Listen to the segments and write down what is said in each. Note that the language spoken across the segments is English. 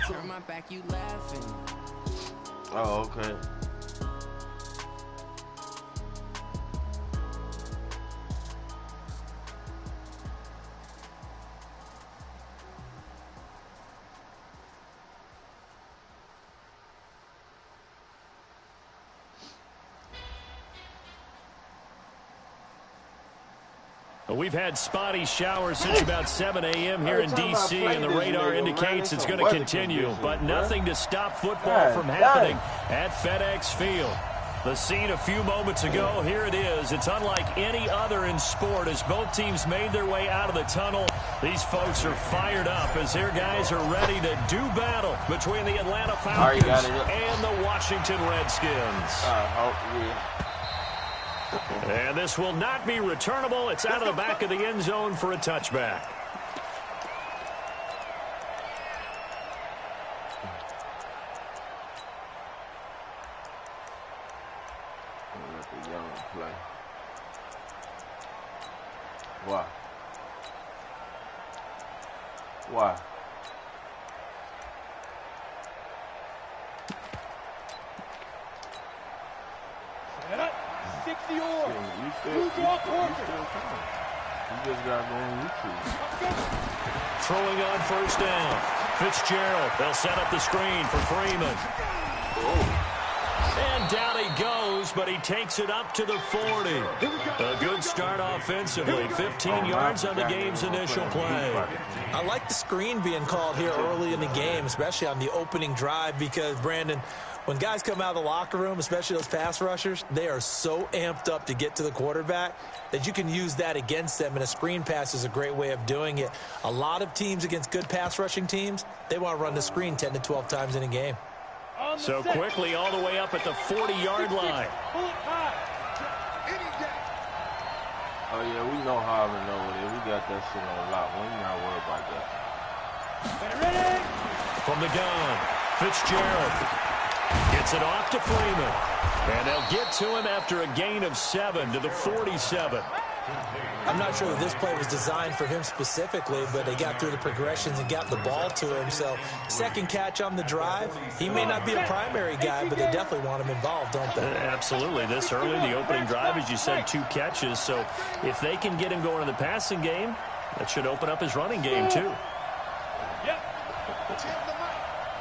Turn my back, you laughing. Oh, okay. We've had spotty showers since about 7 a.m. here in D.C., and the radar indicates it's going to continue, but nothing to stop football from happening at FedEx Field. The scene a few moments ago, here it is. It's unlike any other in sport as both teams made their way out of the tunnel. These folks are fired up as their guys are ready to do battle between the Atlanta Falcons and the Washington Redskins. And this will not be returnable. It's out of the back of the end zone for a touchback. Let the young play. Why? Why? Set up. 60 or you just got to go on YouTube. Throwing on first down. Fitzgerald. They'll set up the screen for Freeman. And down he goes, but he takes it up to the 40. A good start offensively. 15 yards on the game's initial play. I like the screen being called here early in the game, especially on the opening drive, because, Brandon, when guys come out of the locker room, especially those pass rushers, they are so amped up to get to the quarterback that you can use that against them, and a screen pass is a great way of doing it. A lot of teams against good pass rushing teams, they want to run the screen 10 to 12 times in a game. So quickly all the way up at the 40-yard line. Oh, yeah, we know Harvin over there. We got that shit on lock. We ain't not worried about that. From the gun, Fitzgerald gets it off to Freeman. And they'll get to him after a gain of 7 to the 47. I'm not sure that this play was designed for him specifically, but they got through the progressions and got the ball to him. So second catch on the drive. He may not be a primary guy, but they definitely want him involved, don't they? Absolutely. This early, the opening drive, as you said, 2 catches. So if they can get him going in the passing game, that should open up his running game too. Yep.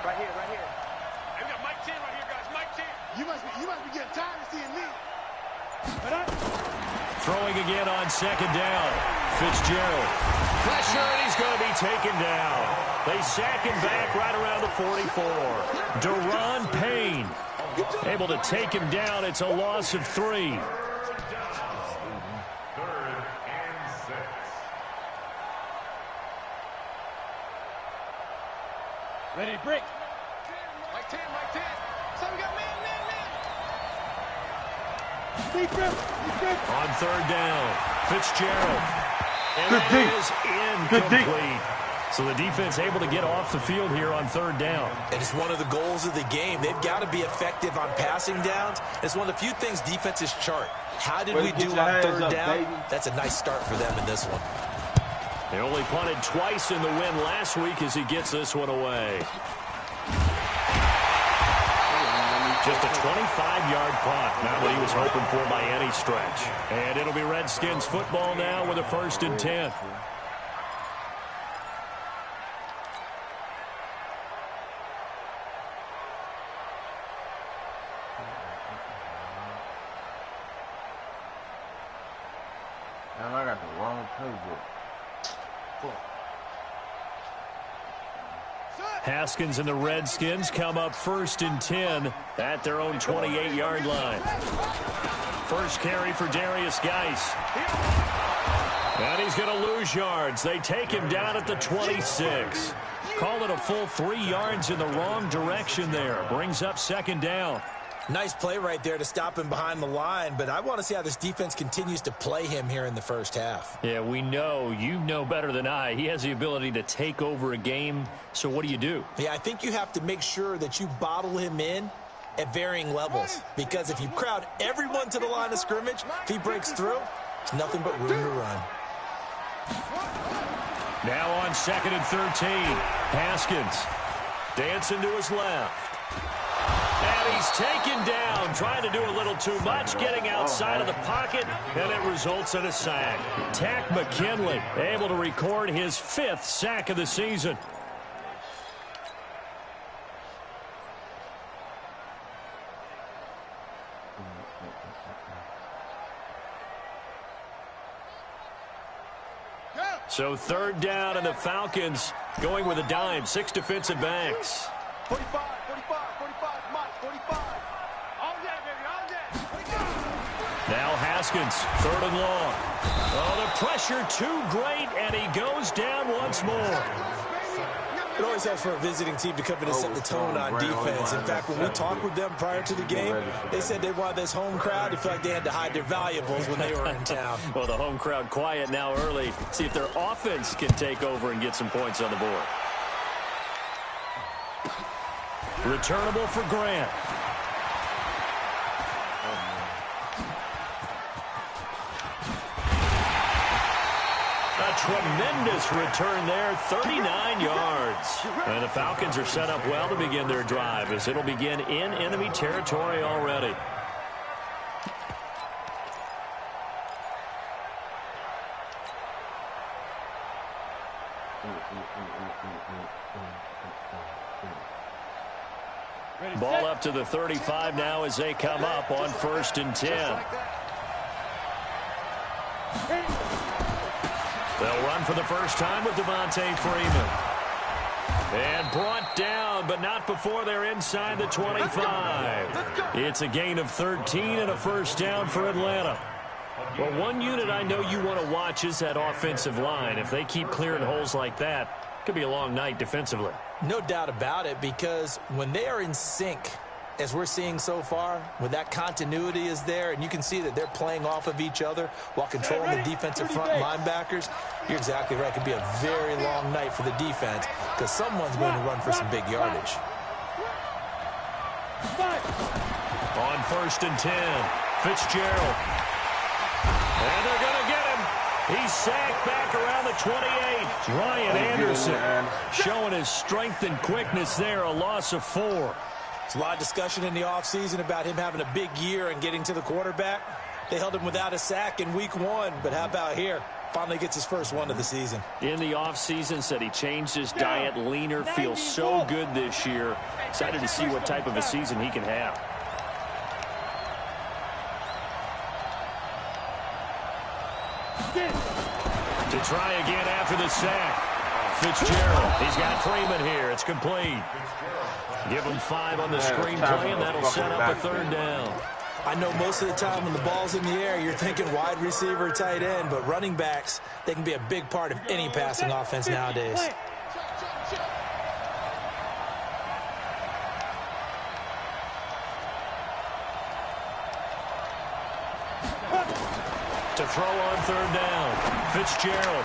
Right here, right here. Hey, we got Mike 10 right here, guys. Mike 10. You must be getting tired of seeing me. Throwing again on second down. Fitzgerald. Pressure, and he's going to be taken down. They sack him back right around the 44. Deron Payne able to take him down. It's a loss of 3. 3rd and 6. Ready to break. Mike 10, Mike 10. So we got man. On 3rd down, Fitzgerald. And Good that is incomplete. So the defense able to get off the field here on 3rd down. And it's one of the goals of the game. They've got to be effective on passing downs. It's one of the few things defenses chart. How did we do on 3rd down? That's a nice start for them in this one. They only punted twice in the win last week as he gets this one away. Just a 25-yard punt, not what he was hoping for by any stretch. And it'll be Redskins football now with a 1st and 10. Damn, I got the wrong playbook. Haskins and the Redskins come up 1st and 10 at their own 28-yard line. First carry for Darius Geis. And he's going to lose yards. They take him down at the 26. Call it a full 3 yards in the wrong direction there. Brings up 2nd down. Nice play right there to stop him behind the line, but I want to see how this defense continues to play him here in the first half. Yeah, we know. You know better than I. He has the ability to take over a game, so what do? Yeah, I think you have to make sure that you bottle him in at varying levels, because if you crowd everyone to the line of scrimmage, if he breaks through, it's nothing but room to run. Now on 2nd and 13, Haskins. Dancing to his left. And he's taken down, trying to do a little too much, getting outside of the pocket, and it results in a sack. Takk McKinley able to record his 5th sack of the season. So 3rd down, and the Falcons going with a dime. 6 defensive backs. 45, 45, Mike, 45. All day, baby, all day. Now Haskins, 3rd and long. Oh, the pressure too great, and he goes down once more. It always helps for a visiting team to come in and set the tone on defense. In fact, when we talked with them prior to the game, they said they wanted this home crowd to feel like they had to hide their valuables when they were in town. Well, the home crowd quiet now early. See if their offense can take over and get some points on the board. Returnable for Grant. A tremendous return there, 39 yards. And the Falcons are set up well to begin their drive as it'll begin in enemy territory already. Ball up to the 35 now as they come up on 1st and 10. They'll run for the first time with Devontae Freeman. And brought down, but not before they're inside the 25. It's a gain of 13 and a first down for Atlanta. Well, one unit I know you want to watch is that offensive line. If they keep clearing holes like that, it could be a long night defensively. No doubt about it, because when they are in sync, as we're seeing so far, when that continuity is there, and you can see that they're playing off of each other while controlling the defensive front linebackers, you're exactly right. It could be a very long night for the defense because someone's going to run for some big yardage. On 1st and 10, Fitzgerald. And they're going to get him. He's sacked back around the 28. Ryan Anderson showing his strength and quickness there, a loss of 4. There's a lot of discussion in the offseason about him having a big year and getting to the quarterback. They held him without a sack in week 1, but how about here? Finally gets his first one of the season. In the offseason, said he changed his diet, leaner, feels so good this year. Excited to see what type of a season he can have. To try again after the sack. Fitzgerald, he's got Freeman here. It's complete. Give him 5 on the screenplay, and that'll set up a 3rd down. I know most of the time when the ball's in the air, you're thinking wide receiver, tight end, but running backs, they can be a big part of any passing offense nowadays. To throw on 3rd down, Fitzgerald.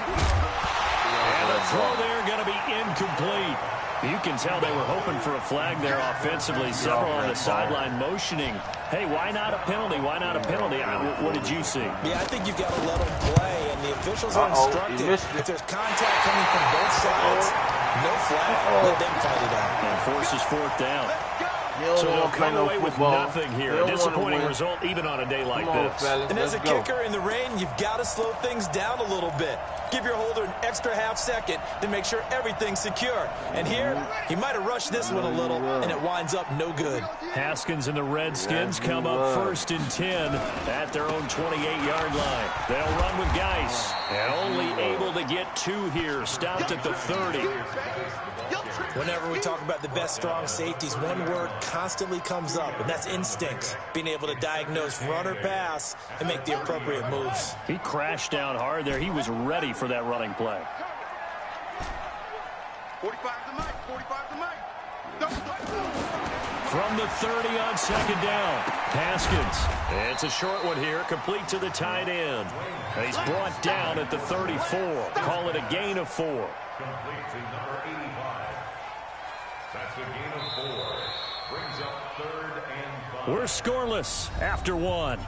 And the throw there going to be incomplete. You can tell they were hoping for a flag there offensively. Several on the sideline motioning. Hey, why not a penalty? Why not a penalty? What did you see? Yeah, I think you've got to let them play, and the officials are instructed. If there's contact coming from both sides, no flag. Let them fight it out. And forces 4th down. So they'll come away with nothing here. A disappointing result even on a day like this. And as a kicker in the rain, you've got to slow things down a little bit. Give your holder an extra half second to make sure everything's secure. And here, he might have rushed this one a little, and it winds up no good. Haskins and the Redskins come up 1st and 10 at their own 28-yard line. They'll run with Geis. And only able to get 2 here. Stopped at the 30. Whenever we talk about the best strong safeties, one word constantly comes up, and that's instinct. Being able to diagnose run or pass and make the appropriate moves. He crashed down hard there. He was ready for that running play. 45 to Mike, 45 to Mike. From the 30 on 2nd down, Haskins. It's a short one here, complete to the tight end. And he's brought down at the 34. Call it a gain of 4. Complete to number 85. That's a gain of 4. Brings up 3rd and 5. We're scoreless after 1.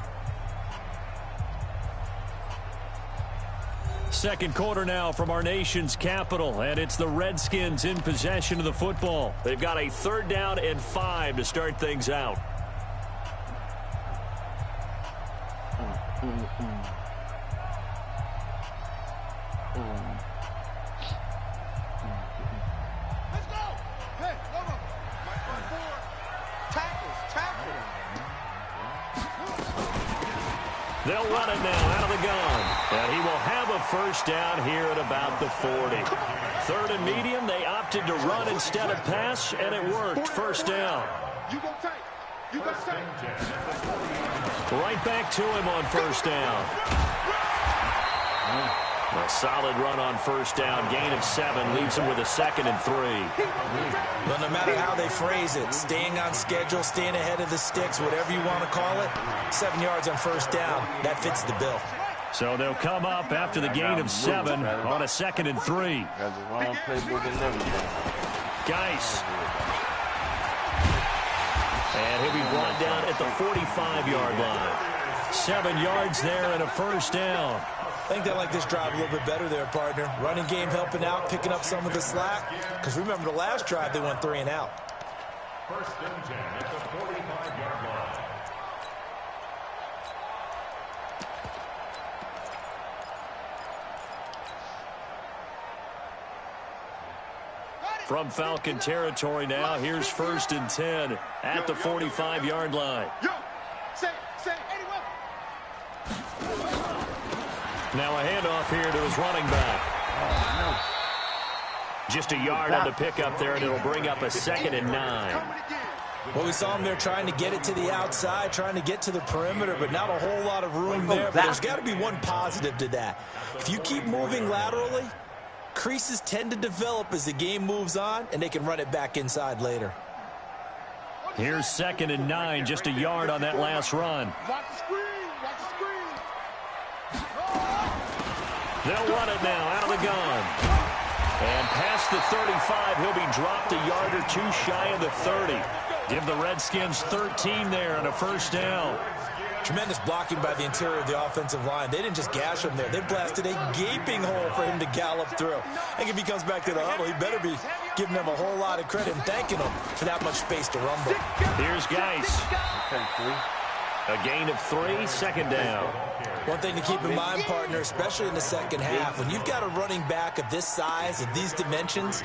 Second quarter now from our nation's capital, and it's the Redskins in possession of the football. They've got a 3rd down and 5 to start things out. Let's go. Hey, come on. Tackles. They'll run it now out of the gun. And he will have a first down here at about the 40. 3rd and medium, they opted to run instead of pass, and it worked. First down. You go tight. You go tight. Right back to him on first down. A solid run on first down. Gain of 7 leaves him with a 2nd and 3. Well, no matter how they phrase it, staying on schedule, staying ahead of the sticks, whatever you want to call it, 7 yards on first down, that fits the bill. So they'll come up after the gain of 7 on a 2nd and 3. Got the wrong playbook and everything. Geis. And he'll be brought down at the 45-yard line. 7 yards there and a first down. I think they like this drive a little bit better there, partner. Running game helping out, picking up some of the slack. Because remember the last drive, they went 3 and out. 1st and 10 at the 45-yard line. From Falcon territory now, here's 1st and 10 at the 45-yard line. Yo, say, 81. Now a handoff here to his running back. Just a yard on the pickup there, and it'll bring up a 2nd and 9. Well, we saw him there trying to get it to the outside, trying to get to the perimeter, but not a whole lot of room there. But there's got to be one positive to that. If you keep moving laterally, creases tend to develop as the game moves on, and they can run it back inside later. Here's 2nd and 9, just a yard on that last run. Watch the screen. Watch the screen. They'll run it now out of the gun. And past the 35, he'll be dropped a yard or 2 shy of the 30. Give the Redskins 13 there and a first down. Tremendous blocking by the interior of the offensive line. They didn't just gash him there. They blasted a gaping hole for him to gallop through. I think if he comes back to the huddle, he better be giving them a whole lot of credit and thanking them for that much space to rumble. Here's Geis. A gain of 3, 2nd down. One thing to keep in mind, partner, especially in the second half, when you've got a running back of this size, of these dimensions,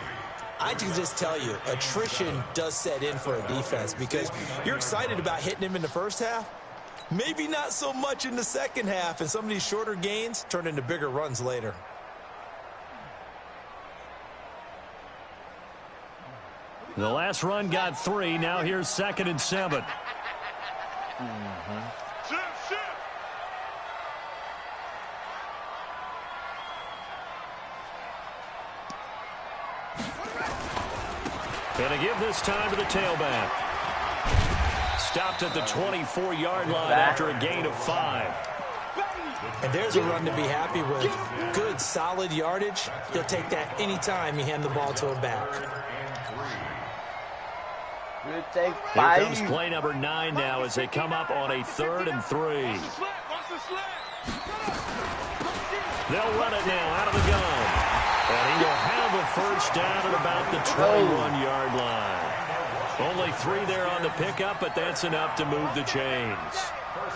I can just tell you, attrition does set in for a defense because you're excited about hitting him in the first half. Maybe not so much in the second half, and some of these shorter gains turn into bigger runs later. The last run got 3. Now here's 2nd and 7. And a give this time to the tailback. Stopped at the 24-yard line after a gain of 5. And there's a run to be happy with. Good, solid yardage. You'll take that anytime you hand the ball to a back. Here comes play number 9 now as they come up on a 3rd and 3. They'll run it now out of the gun. And he will have a first down at about the 21-yard line. Only 3 there on the pickup, but that's enough to move the chains.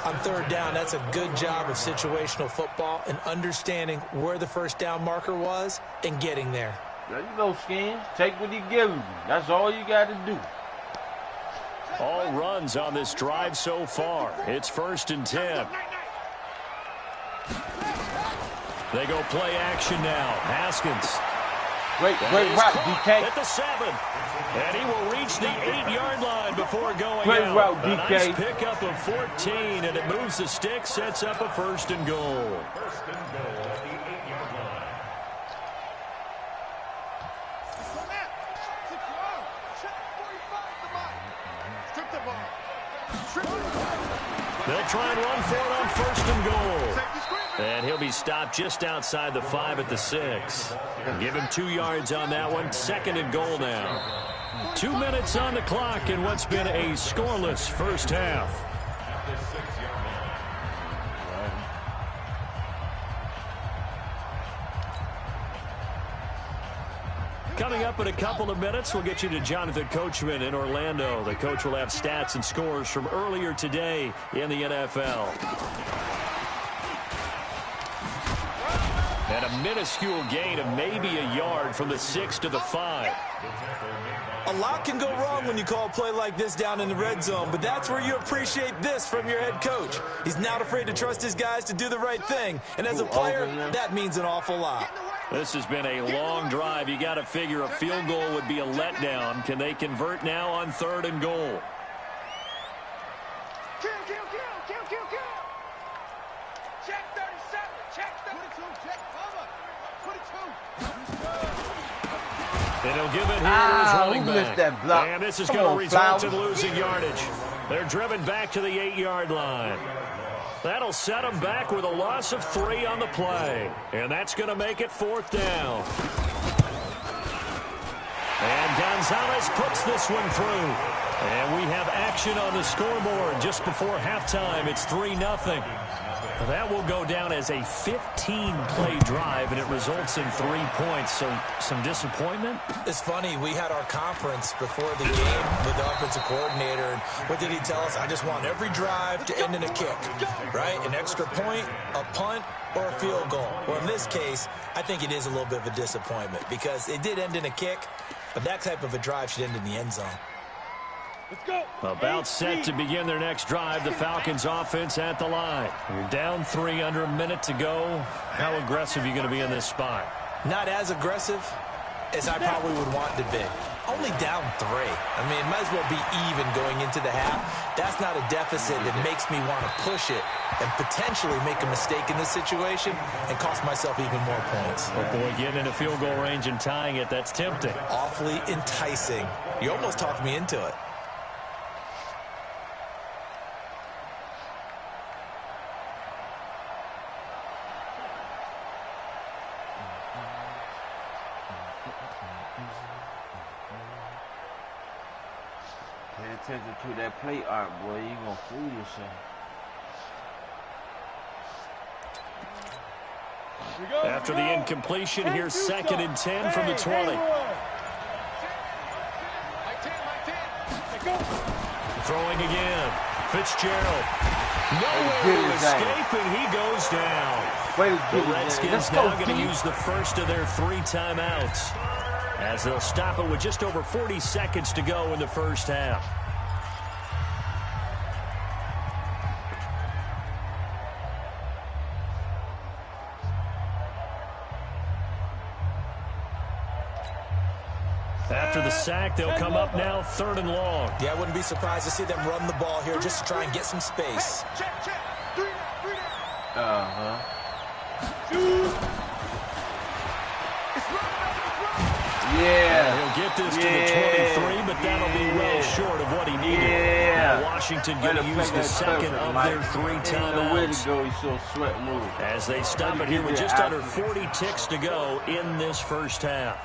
On 3rd down, that's a good job of situational football and understanding where the first down marker was and getting there. There you go, Skins. Take what he gives you. That's all you got to do. All runs on this drive so far. It's 1st and 10. They go play action now. Haskins. Great route, DK. At the 7. And he will reach the 8-yard line before going Great out. route, A DK. nice pickup of 14, and it moves the stick, sets up a 1st and goal. 1st and goal at the 8-yard line. They'll try and run for it on 1st and goal. And he'll be stopped just outside the 5 at the 6. Give him 2 yards on that one. 2nd and goal now. 2 minutes on the clock in what's been a scoreless first half. At the 6-yard line. Coming up in a couple of minutes, we'll get you to Jonathan Coachman in Orlando. The coach will have stats and scores from earlier today in the NFL. And a minuscule gain of maybe a yard from the 6 to the 5. A lot can go wrong when you call a play like this down in the red zone, but that's where you appreciate this from your head coach. He's not afraid to trust his guys to do the right thing, and as a player, that means an awful lot. This has been a long drive. You got to figure a field goal would be a letdown. Can they convert now on 3rd and goal? Kill. Check 37. Check 32. Check cover. 22. And he'll give it here to his running back. That block. And this is going to result in losing yardage. They're driven back to the 8-yard line. That'll set them back with a loss of 3 on the play. And that's going to make it 4th down. And Gonzalez puts this one through. And we have action on the scoreboard just before halftime. It's 3-0. That will go down as a 15-play drive, and it results in 3 points. So some disappointment? It's funny. We had our conference before the game with the offensive coordinator. And what did he tell us? I just want every drive to end in a kick, right? An extra point, a punt, or a field goal. Well, in this case, I think it is a little bit of a disappointment because it did end in a kick, but that type of a drive should end in the end zone. About set to begin their next drive. The Falcons offense at the line. You're down 3, under a minute to go. How aggressive are you going to be in this spot? Not as aggressive as I probably would want to be. Only down 3. I mean, it might as well be even going into the half. That's not a deficit that makes me want to push it and potentially make a mistake in this situation and cost myself even more points. Oh boy, getting in a field goal range and tying it, that's tempting. Awfully enticing. You almost talked me into it. Pay attention to that play art, boy. You gonna fool yourself. After the incompletion, here's 2nd and 10 from the 20. Throwing again. Fitzgerald. Nowhere to escape, and he goes down. The Redskins now going to use the first of their 3 timeouts, as they'll stop it with just over 40 seconds to go in the first half. After the sack, they'll come up now 3rd and long. Yeah, I wouldn't be surprised to see them run the ball here just to try and get some space. Yeah. He'll get this to the 23, but that'll be well short of what he needed. Now Washington going to use the second of their 3 timeouts as they stop it here with just under 40 ticks to go in this first half.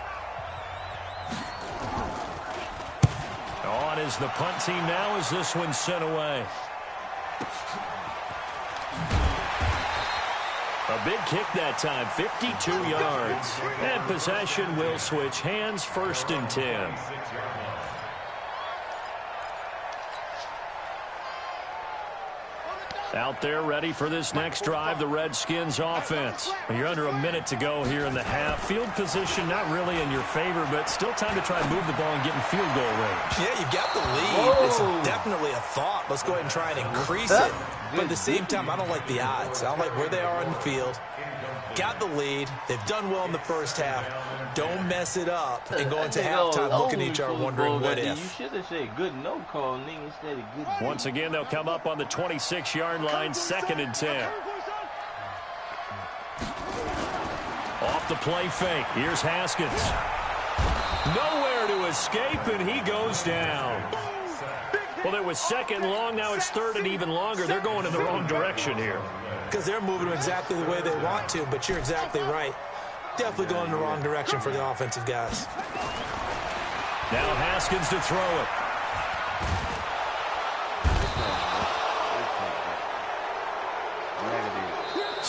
On is the punt team now as this one's sent away. A big kick that time, 52 yards. And possession will switch hands, 1st and 10. Out there ready for this next drive, the Redskins offense. You're under a minute to go here in the half. Field position not really in your favor, but still time to try and move the ball and get in field goal range. Yeah, you got the lead. It's definitely a thought. Let's go ahead and try and increase it. But at the same time, I don't like the odds. I don't like where they are on the field. Got the lead. They've done well in the first half. Don't mess it up and go into halftime looking at each other wondering what if. You should have said good no call, nigga, instead of good. Once again, they'll come up on the 26-yard line, 2nd and 10. Off the play fake. Here's Haskins. Nowhere to escape, and he goes down. Well, it was 2nd long. Now it's 3rd and even longer. They're going in the wrong direction here. Because they're moving them exactly the way they want to, but you're exactly right. Definitely going in the wrong direction for the offensive guys. Now Haskins to throw it.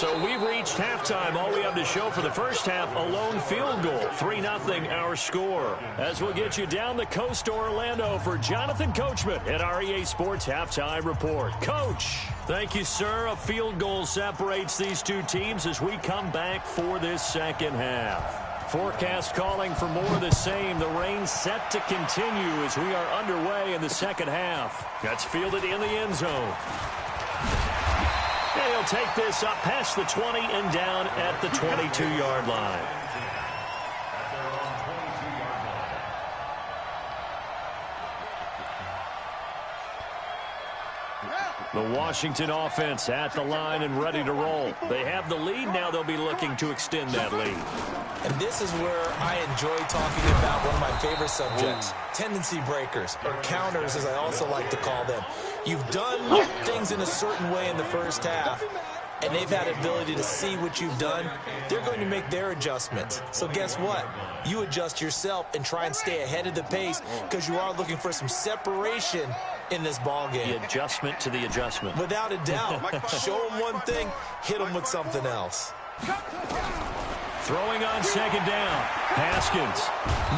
So we've reached halftime. All we have to show for the first half, a lone field goal. 3-0 our score. As we'll get you down the coast to Orlando for Jonathan Coachman at our EA Sports Halftime Report. Coach, thank you, sir. A field goal separates these two teams as we come back for this second half. Forecast calling for more of the same. The rain set to continue as we are underway in the second half. That's fielded in the end zone. And he'll take this up past the 20 and down at the 22-yard line. The Washington offense at the line and ready to roll. They have the lead. Now they'll be looking to extend that lead. And this is where I enjoy talking about one of my favorite subjects, tendency breakers, or counters as I also like to call them. You've done things in a certain way in the first half, and they've had ability to see what you've done. They're going to make their adjustments. So guess what? You adjust yourself and try and stay ahead of the pace because you are looking for some separation in this ball game. The adjustment to the adjustment. Without a doubt. Show them one thing, hit them with something else. Throwing on second down. Haskins.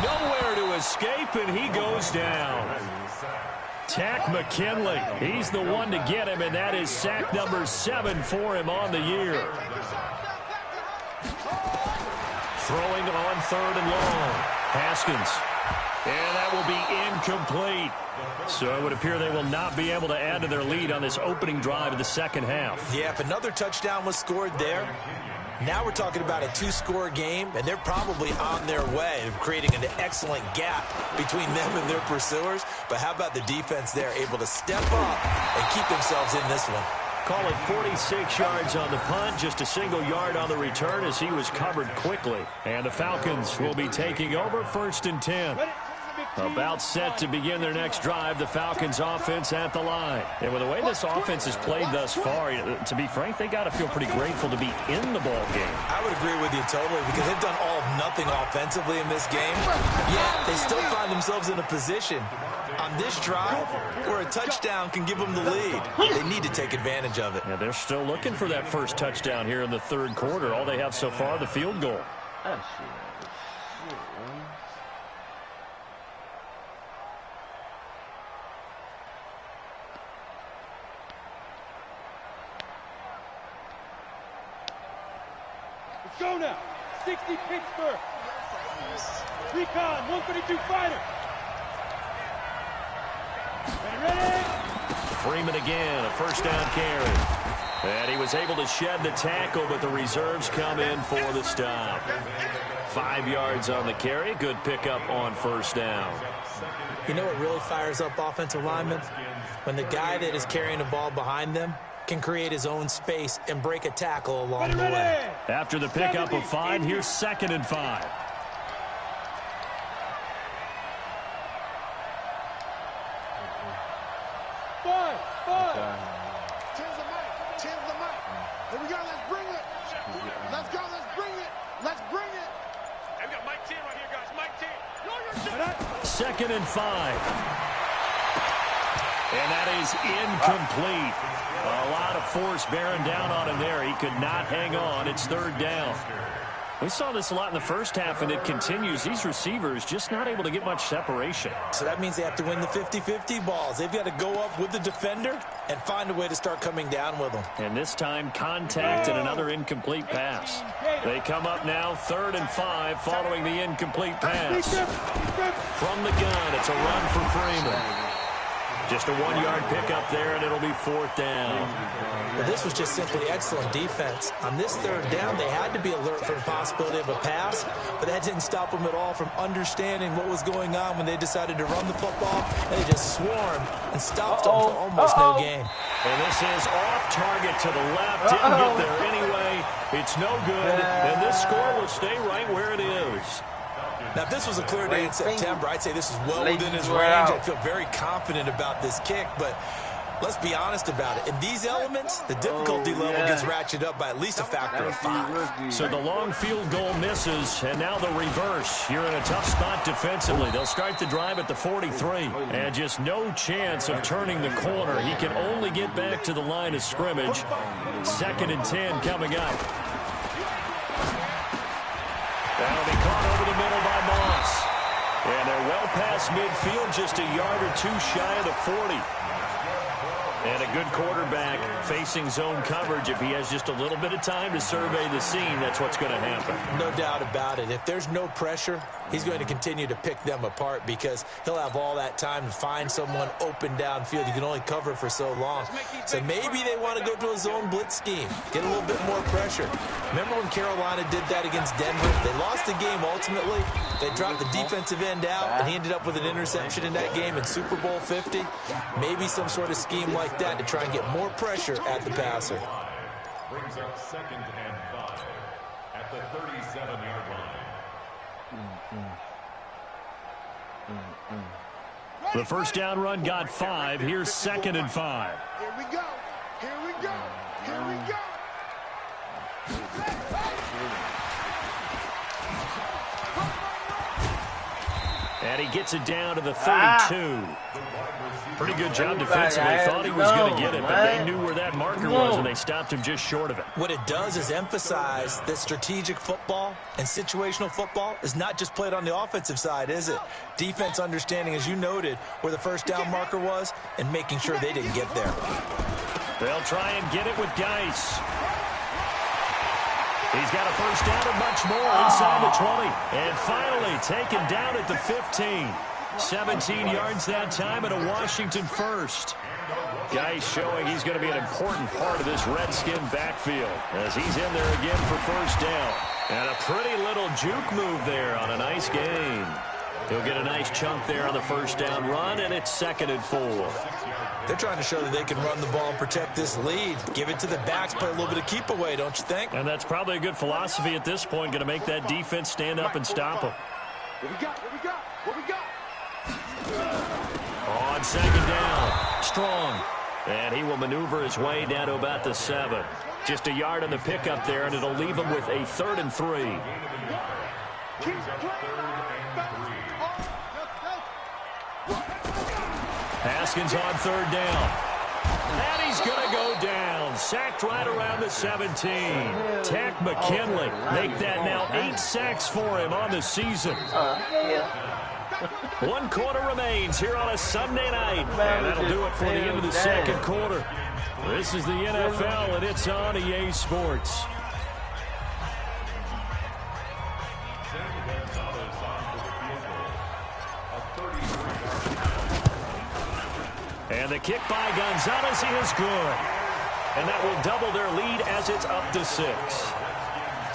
Nowhere to escape, and he goes down. Tack McKinley. He's the one to get him, and that is sack number 7 for him on the year. Throwing on third and long. Haskins. And that will be incomplete. So it would appear they will not be able to add to their lead on this opening drive of the second half. Yeah, if another touchdown was scored there, now we're talking about a 2-score game, and they're probably on their way of creating an excellent gap between them and their pursuers. But how about the defense there, able to step up and keep themselves in this one? Call it 46 yards on the punt, just a single yard on the return as he was covered quickly. And the Falcons will be taking over 1st and 10. About set to begin their next drive, the Falcons offense at the line. And with the way this offense has played thus far, to be frank, they got to feel pretty grateful to be in the ball game. I would agree with you totally because they've done all of nothing offensively in this game. Yet they still find themselves in a position on this drive where a touchdown can give them the lead. They need to take advantage of it. Yeah, they're still looking for that first touchdown here in the third quarter. All they have so far, the field goal. Go now. 60 Pittsburgh. Recon, 132 fighter. Ready? Freeman again, a first down carry. And he was able to shed the tackle, but the reserves come in for the stop. 5 yards on the carry. Good pickup on first down. You know what really fires up offensive linemen? When the guy that is carrying the ball behind them can create his own space and break a tackle along the way. After the pickup of 5, here's 2nd and 5. Change the mic. Here we go. Let's bring it. Let's go. Let's bring it. Let's bring it. Hey, we got Mike 10 right here, guys. Mike 10. 2nd and 5. And that is incomplete. A lot of force bearing down on him there. He could not hang on. It's 3rd down. We saw this a lot in the first half, and it continues. These receivers just not able to get much separation. So that means they have to win the 50-50 balls. They've got to go up with the defender and find a way to start coming down with them. And this time, contact and another incomplete pass. They come up now 3rd and 5 following the incomplete pass. From the gun, it's a run for Freeman. Just a 1-yard pickup there, and it'll be 4th down. Well, this was just simply excellent defense. On this 3rd down, they had to be alert for the possibility of a pass, but that didn't stop them at all from understanding what was going on when they decided to run the football, and they just swarmed and stopped them for almost no gain. And this is off target to the left. Didn't get there anyway. It's no good, and this score will stay right where it is. Now, if this was a clear day in September, I'd say this is well within his range. I feel very confident about this kick, but Let's be honest about it. In these elements, the difficulty level gets ratcheted up by at least a factor of 5. So the long field goal misses, and now the reverse. You're in a tough spot defensively. They'll start the drive at the 43, and just no chance of turning the corner. He can only get back to the line of scrimmage. 2nd and 10 coming up. That'll be caught over the middle by Moss. And they're well past midfield, just a yard or 2 shy of the 40. And a good quarterback facing zone coverage. If he has just a little bit of time to survey the scene, that's what's going to happen. No doubt about it. If there's no pressure, he's going to continue to pick them apart because he'll have all that time to find someone open downfield. You can only cover for so long. So maybe they want to go to a zone blitz scheme, get a little bit more pressure. Remember when Carolina did that against Denver? They lost the game ultimately. They dropped the defensive end out, and he ended up with an interception in that game in Super Bowl 50. Maybe some sort of scheme like that to try and get more pressure at the passer. Brings up 2nd and 5 at the 37-yard line. The first down run got 5. Here's 2nd and 5. Here we go. Here we go. Here we go. And he gets it down to the 32. Pretty good job defensively. Thought he was going to get it, but they knew where that marker was, and they stopped him just short of it. What it does is emphasize that strategic football and situational football is not just played on the offensive side, is it? Defense understanding, as you noted, where the first down marker was and making sure they didn't get there. They'll try and get it with Geis. He's got a first down and much more inside the 20. And finally taken down at the 15. 17 yards that time and a Washington first. Geis showing he's going to be an important part of this Redskin backfield as he's in there again for first down. And a pretty little juke move there on a nice gain. He'll get a nice chunk there on the first down run, and it's 2nd and 4. They're trying to show that they can run the ball and protect this lead. Give it to the backs, play a little bit of keep away, don't you think? And that's probably a good philosophy at this point, going to make that defense stand up and stop them. What we got? What we got? What we got? On 2nd down, Strong. And he will maneuver his way down to about the 7. Just a yard on the pickup there, and it'll leave him with a 3rd and 3. Haskins on 3rd down. And he's going to go down. Sacked right around the 17. Tack McKinley. Make that now 8 sacks for him on the season. 1 quarter remains here on a Sunday night. And that'll do it for the end of the 2nd quarter. This is the NFL, and it's on EA Sports. And the kick by Gonzalez is good. And that will double their lead as it's up to 6.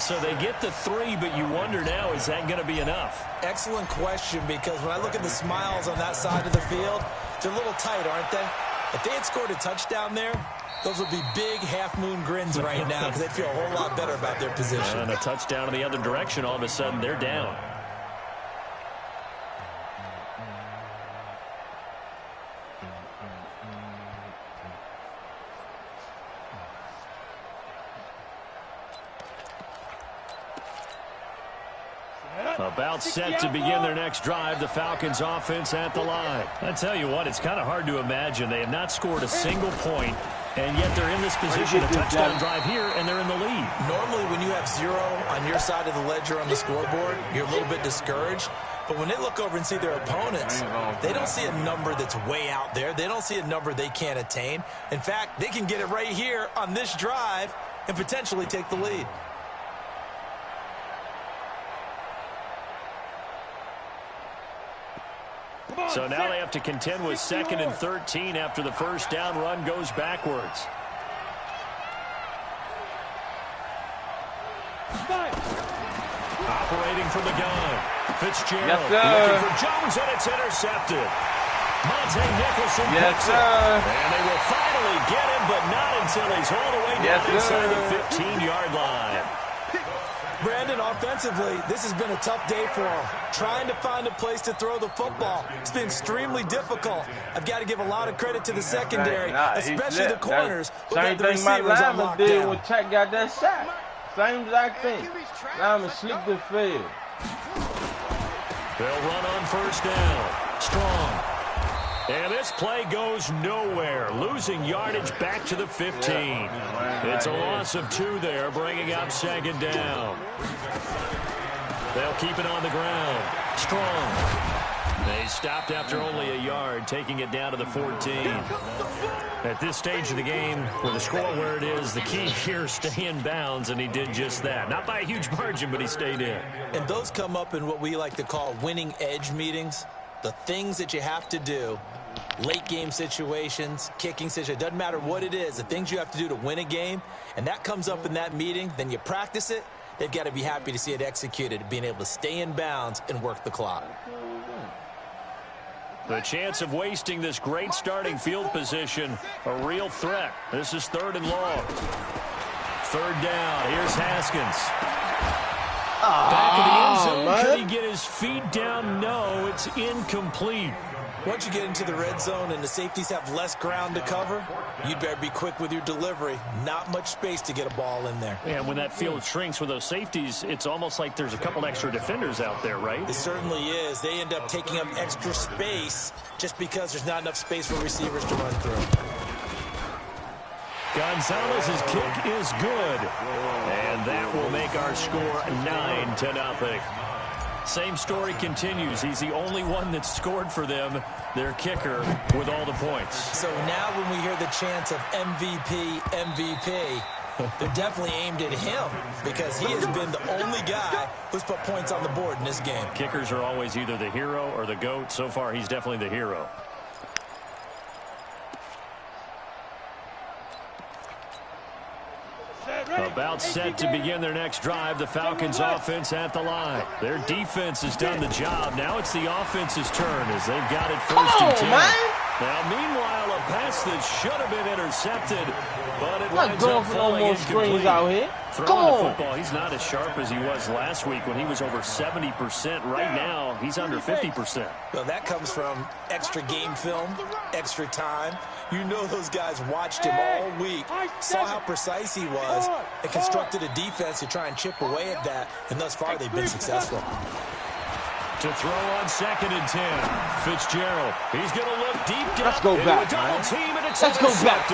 So they get the 3, but you wonder now, is that going to be enough? Excellent question, because when I look at the smiles on that side of the field, they're a little tight, aren't they? If they had scored a touchdown there, those would be big half-moon grins right now because they'd feel a whole lot better about their position. And a touchdown in the other direction, all of a sudden they're down. About set to begin their next drive, the Falcons offense at the line. I tell you what, it's kind of hard to imagine. They have not scored a single point, and yet they're in this position, a touchdown drive here, and they're in the lead. Normally when you have 0 on your side of the ledger on the scoreboard, you're a little bit discouraged. But when they look over and see their opponents, they don't see a number that's way out there. They don't see a number they can't attain. In fact, they can get it right here on this drive and potentially take the lead. So now they have to contend with 2nd and 13 after the first down run goes backwards. Operating from the gun. Fitzgerald looking for Jones, and it's intercepted. Monte Nicholson picks it. And they will finally get him, but not until he's all the way down inside the 15-yard line. Brandon, offensively, this has been a tough day for him. Trying to find a place to throw the football. It's been extremely difficult. I've got to give a lot of credit to the secondary, especially the corners. Same thing my lineman did when Tech got that sack. Same exact thing. Lineman slipped the field. They'll run on first down. Strong. And this play goes nowhere. Losing yardage back to the 15. It's a loss of 2 there, bringing up second down. They'll keep it on the ground. Strong. They stopped after only a yard, taking it down to the 14. At this stage of the game, with the score where it is, the key here is stay in bounds, and he did just that. Not by a huge margin, but he stayed in. And those come up in what we like to call winning edge meetings. The things that you have to do, late game situations, kicking situations, doesn't matter what it is, the things you have to do to win a game, and that comes up in that meeting, then you practice it, they've got to be happy to see it executed, being able to stay in bounds and work the clock. The chance of wasting this great starting field position, a real threat. This is 3rd and long. 3rd down. Here's Haskins. Back in the end zone. Could he get his feet down? No, it's incomplete. Once you get into the red zone and the safeties have less ground to cover, you'd better be quick with your delivery. Not much space to get a ball in there. Yeah, when that field shrinks with those safeties, it's almost like there's a couple extra defenders out there, right? It certainly is. They end up taking up extra space just because there's not enough space for receivers to run through. Gonzalez's kick is good. And that will make our score 9-0. Same story continues. He's the only one that scored for them, their kicker, with all the points. So now when we hear the chants of MVP, MVP, they're definitely aimed at him because he has been the only guy who's put points on the board in this game. Kickers are always either the hero or the GOAT. So far, he's definitely the hero. About set to begin their next drive. The Falcons offense at the line. Their defense has done the job. Now it's the offense's turn as they've got it 1st and 10. Now, meanwhile, a pass that should have been intercepted, but it winds up falling incomplete. Out here. Throwing the football, he's not as sharp as he was last week when he was over 70%. Right now, he's under 50%. Well, that comes from extra game film, extra time. You know those guys watched him all week, saw how precise he was, and constructed a defense to try and chip away at that, and thus far they've been successful. To throw on 2nd and 10. Fitzgerald, he's going to look deep down. Let's go back, double team, and it's Let's go back.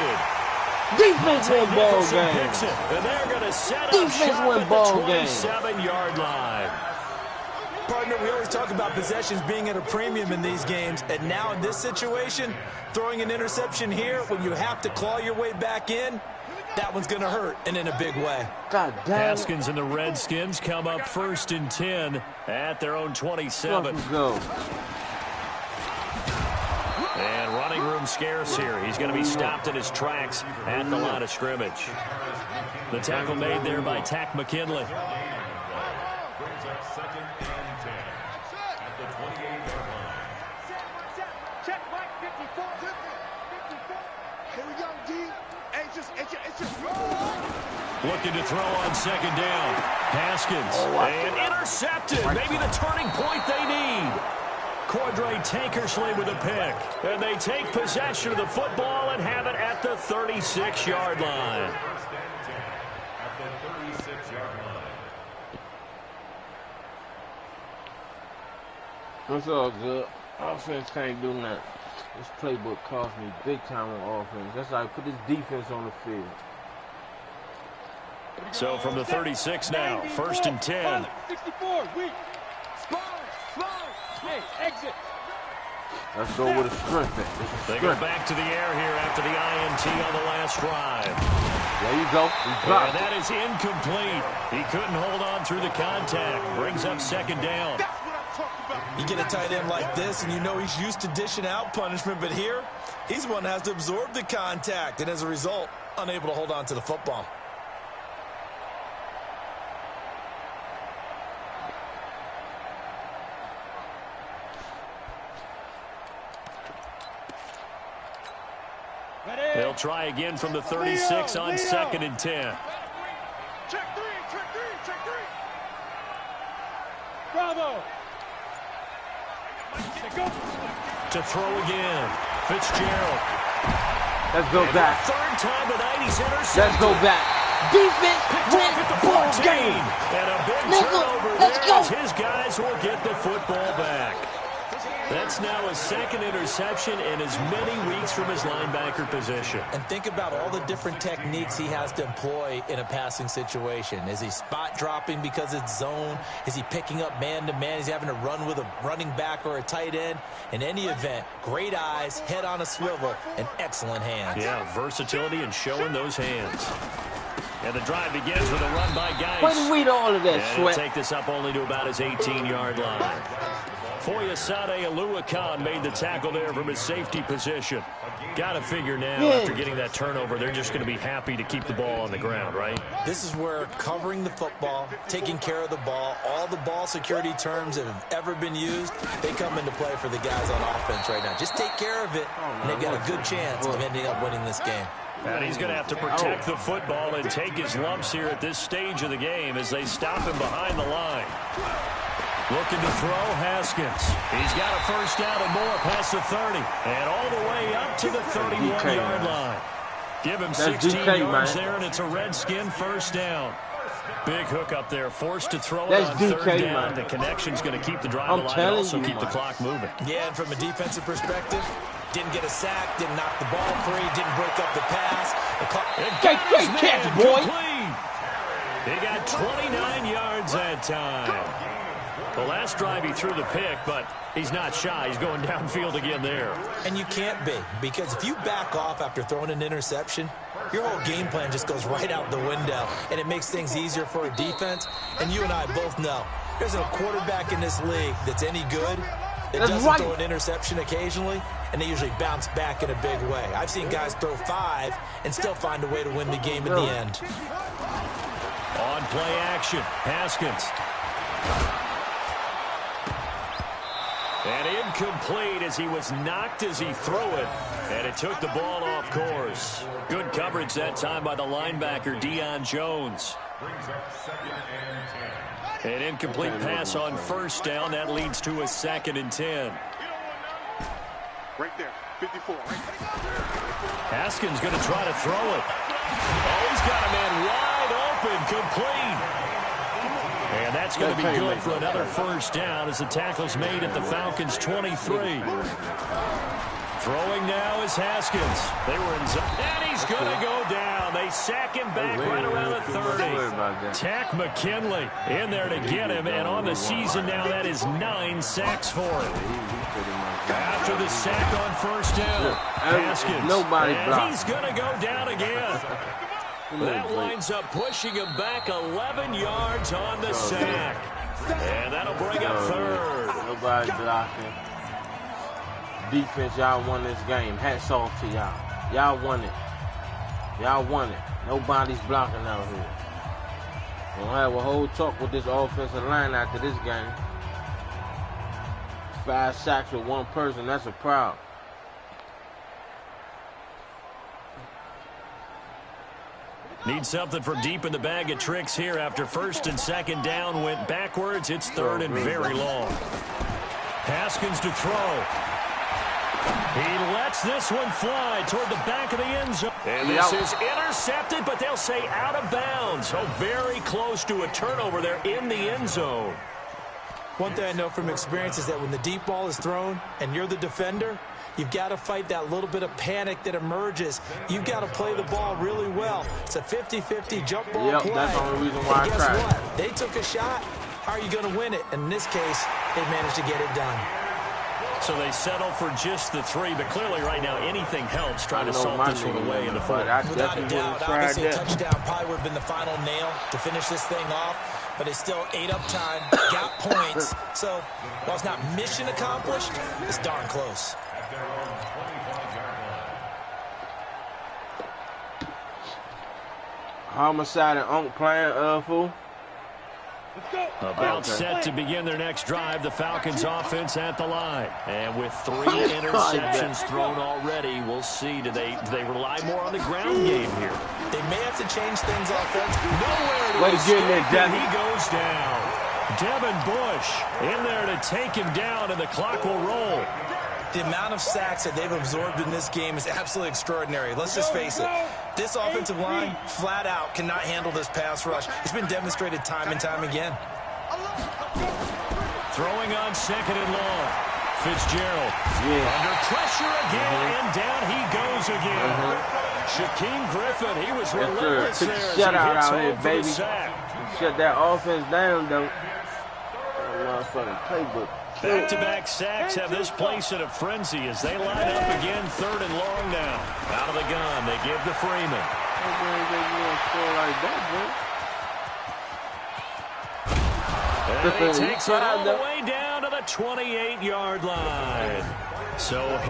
Defense win ball game. And they're going to set up Defense shop win at ball the game. 27-yard line. Partner, we always talk about possessions being at a premium in these games, and now in this situation, throwing an interception here when you have to claw your way back in, that one's going to hurt, and in a big way. God damn. Haskins and the Redskins come up 1st and 10 at their own 27. Let's go. And running room scarce here. He's going to be stopped in his tracks at the line of scrimmage. The tackle made there by Tack McKinley. Brings up 2nd and 10 at the 28-yard line. Check Mike 54. 54. Here we go, D. It's just Looking to throw on 2nd down. Haskins. And intercepted. Maybe the turning point they need. Cordray Tankersley with a pick. And they take possession of the football and have it at the 36-yard line. 1st and 10 at the 36-yard line. It's all good. Offense can't do nothing. This playbook cost me big time on offense. That's why I put this defense on the field. So from the 36 now, 1st and 10. 64, weak. Slide. Hey, exit. Let's go with a strength. They go back to the air here after the INT on the last drive. There you go. And that is incomplete. He couldn't hold on through the contact. Brings up 2nd down. That's what I'm talking about. You get a tight end like this, and you know he's used to dishing out punishment, but here, he's the one that has to absorb the contact, and as a result, unable to hold on to the football. They'll try again from the 36 on 2nd and 10. Check three. To throw again. Fitzgerald. Let's go back. Third time tonight he's intercepted. Let's go back. Defense wins ball game. And a big turnover there as his guys will get the football back. That's now his second interception in as many weeks from his linebacker position. And think about all the different techniques he has to employ in a passing situation. Is he spot dropping because it's zone? Is he picking up man-to-man? Is he having to run with a running back or a tight end? In any event, great eyes, head on a swivel, and excellent hands. Yeah, versatility and showing those hands. And the drive begins with a run by Geis. Why do you read all of that, and Sweat? He'll take this up only to about his 18-yard line. Foyesade Aluakan made the tackle there from his safety position. Got to figure now, after getting that turnover, they're just going to be happy to keep the ball on the ground, right? This is where covering the football, taking care of the ball, all the ball security terms that have ever been used, they come into play for the guys on offense right now. Just take care of it, and they've got a good chance of ending up winning this game. And he's going to have to protect the football and take his lumps here at this stage of the game as they stop him behind the line. Looking to throw, Haskins. He's got a first down and more past the 30. And all the way up to the 31-yard line. Give him 16 yards there, and it's a Redskin first down. Big hook up there, forced to throw it on third down. The connection's going to keep the drive alive and also keep the clock moving. Yeah, and from a defensive perspective, didn't get a sack, didn't knock the ball free, didn't break up the pass. Great catch, boy. He got 29 yards that time. The last drive he threw the pick, but he's not shy. He's going downfield again there. And you can't be, because if you back off after throwing an interception, your whole game plan just goes right out the window, and it makes things easier for a defense. And you and I both know there's a quarterback in this league that's any good that doesn't throw an interception occasionally, and they usually bounce back in a big way. I've seen guys throw 5 and still find a way to win the game in the end. On play action, Haskins. And incomplete as he was knocked as he threw it. And it took the ball off course. Good coverage that time by the linebacker, Deion Jones. An incomplete pass on first down. That leads to a 2nd and 10. Right there, 54. Right there. Haskins going to try to throw it. Oh, he's got a man wide open, complete. And that's going to be good for another first down as the tackle's made at the Falcons' 23. Throwing now is Haskins. They were in zone. And he's going to go down. They sack him back right around the 30. Tack McKinley in there to get him. And on the season now, that is 9 sacks for him. After the sack on first down, Haskins. And he's going to go down again. That winds up pushing him back 11 yards on the sack. And that'll bring up 3rd. Nobody blocking. Defense, y'all won this game. Hats off to y'all. Y'all won it. Y'all won it. Nobody's blocking out here. We'll have a whole talk with this offensive line after this game. 5 sacks with 1 person. That's a problem. Need something from deep in the bag of tricks here after 1st and 2nd down went backwards. It's 3rd and very long. Haskins to throw. He lets this one fly toward the back of the end zone. And this is intercepted, but they'll say out of bounds. So very close to a turnover there in the end zone. One thing I know from experience is that when the deep ball is thrown and you're the defender, you've got to fight that little bit of panic that emerges. You've got to play the ball really well. It's a 50-50 jump ball play. That's the only reason why I cried. Guess what? They took a shot. How are you going to win it? In this case, they managed to get it done. So they settle for just the 3, but clearly right now anything helps trying to salt this one away in the 4th. Without a doubt, obviously a touchdown probably would have been the final nail to finish this thing off, but it's still ate up time, got points. So while it's not mission accomplished, it's darn close. Homicide and Unk playing, fool. About set to begin their next drive, the Falcons offense at the line. And with 3 interceptions thrown already, we'll see. Do they rely more on the ground game here? They may have to change things offensively. Nowhere to escape, and he goes down. Devin Bush in there to take him down, and the clock will roll. The amount of sacks that they've absorbed in this game is absolutely extraordinary. Let's just face it. This offensive line, flat out, cannot handle this pass rush. It's been demonstrated time and time again. Throwing on second and long. Fitzgerald under pressure again, and down he goes again. Shaquem Griffin, he was relentless there as he hits home for the sack. Shut that offense down, though. That motherfucking playbook. Back-to-back sacks have this place in a frenzy as they line up again, third and long now. Out of the gun, they give to Freeman. And he takes it all the way down to the 28-yard line. So